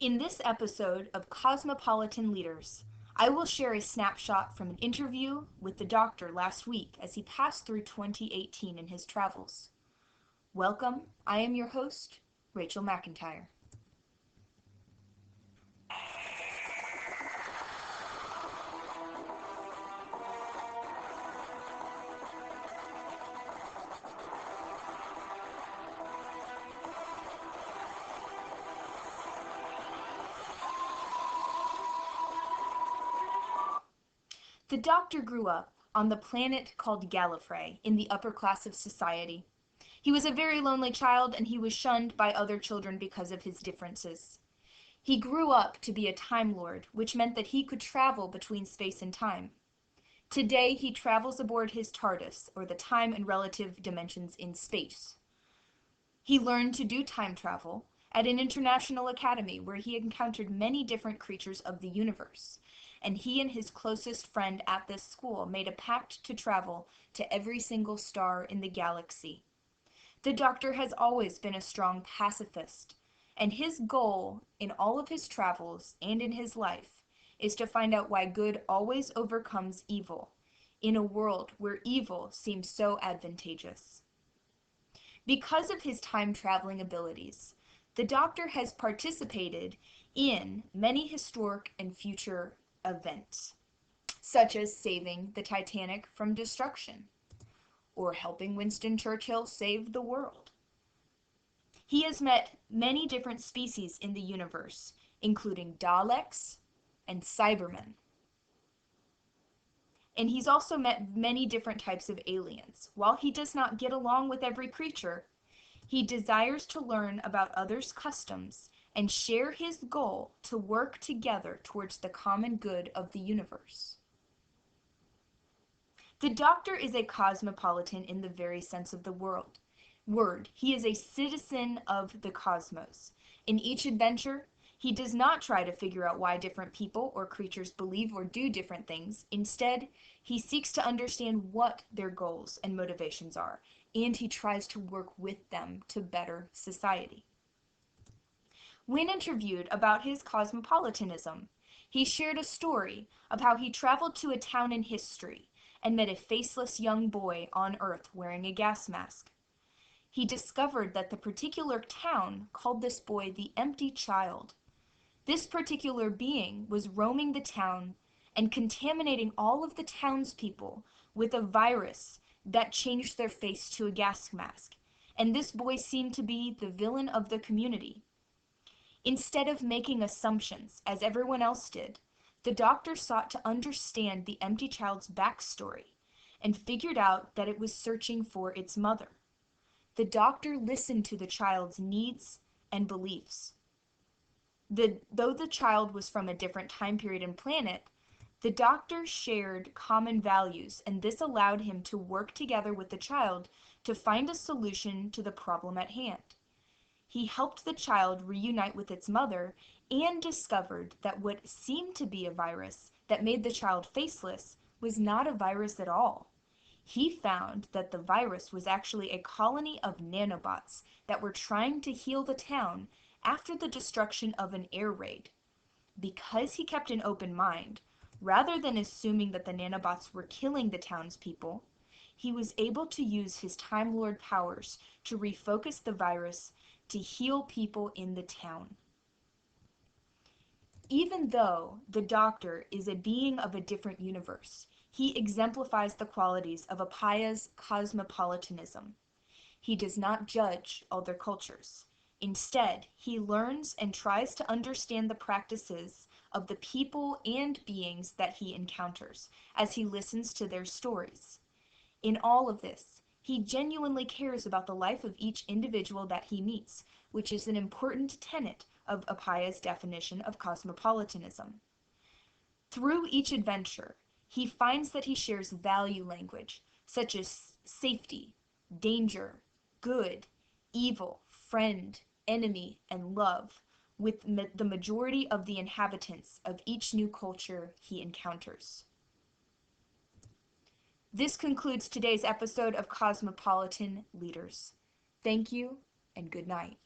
In this episode of Cosmopolitan Leaders, I will share a snapshot from an interview with the doctor last week as he passed through 2018 in his travels. Welcome, I am your host, Rachel McIntyre. The doctor grew up on the planet called Gallifrey in the upper class of society. He was a very lonely child and he was shunned by other children because of his differences. He grew up to be a Time Lord, which meant that he could travel between space and time. Today he travels aboard his TARDIS, or the time and relative dimensions in space. He learned to do time travel at an international academy where he encountered many different creatures of the universe, and he and his closest friend at this school made a pact to travel to every single star in the galaxy. The Doctor has always been a strong pacifist, and his goal in all of his travels and in his life is to find out why good always overcomes evil in a world where evil seems so advantageous. Because of his time-traveling abilities, the Doctor has participated in many historic and future events, such as saving the Titanic from destruction, or helping Winston Churchill save the world. He has met many different species in the universe, including Daleks and Cybermen. And he's also met many different types of aliens. While he does not get along with every creature, he desires to learn about others' customs and share his goal to work together towards the common good of the universe. The Doctor is a cosmopolitan in the very sense of the word. He is a citizen of the cosmos. In each adventure, he does not try to figure out why different people or creatures believe or do different things. Instead, he seeks to understand what their goals and motivations are, and he tries to work with them to better society. When interviewed about his cosmopolitanism, he shared a story of how he traveled to a town in history and met a faceless young boy on Earth wearing a gas mask. He discovered that the particular town called this boy the Empty Child. This particular being was roaming the town and contaminating all of the townspeople with a virus that changed their face to a gas mask, and this boy seemed to be the villain of the community. Instead of making assumptions, as everyone else did, the Doctor sought to understand the Empty Child's backstory and figured out that it was searching for its mother. The Doctor listened to the child's needs and beliefs. Though the child was from a different time period and planet, the Doctor shared common values, and this allowed him to work together with the child to find a solution to the problem at hand. He helped the child reunite with its mother and discovered that what seemed to be a virus that made the child faceless was not a virus at all. He found that the virus was actually a colony of nanobots that were trying to heal the town after the destruction of an air raid. Because he kept an open mind, rather than assuming that the nanobots were killing the townspeople, he was able to use his Time Lord powers to refocus the virus to heal people in the town. Even though the Doctor is a being of a different universe, he exemplifies the qualities of Apaya's cosmopolitanism. He does not judge other cultures. Instead, he learns and tries to understand the practices of the people and beings that he encounters as he listens to their stories. In all of this, he genuinely cares about the life of each individual that he meets, which is an important tenet of Apaya's definition of cosmopolitanism. Through each adventure, he finds that he shares value language such as safety, danger, good, evil, friend, enemy, and love with the majority of the inhabitants of each new culture he encounters. This concludes today's episode of Cosmopolitan Leaders. Thank you and good night.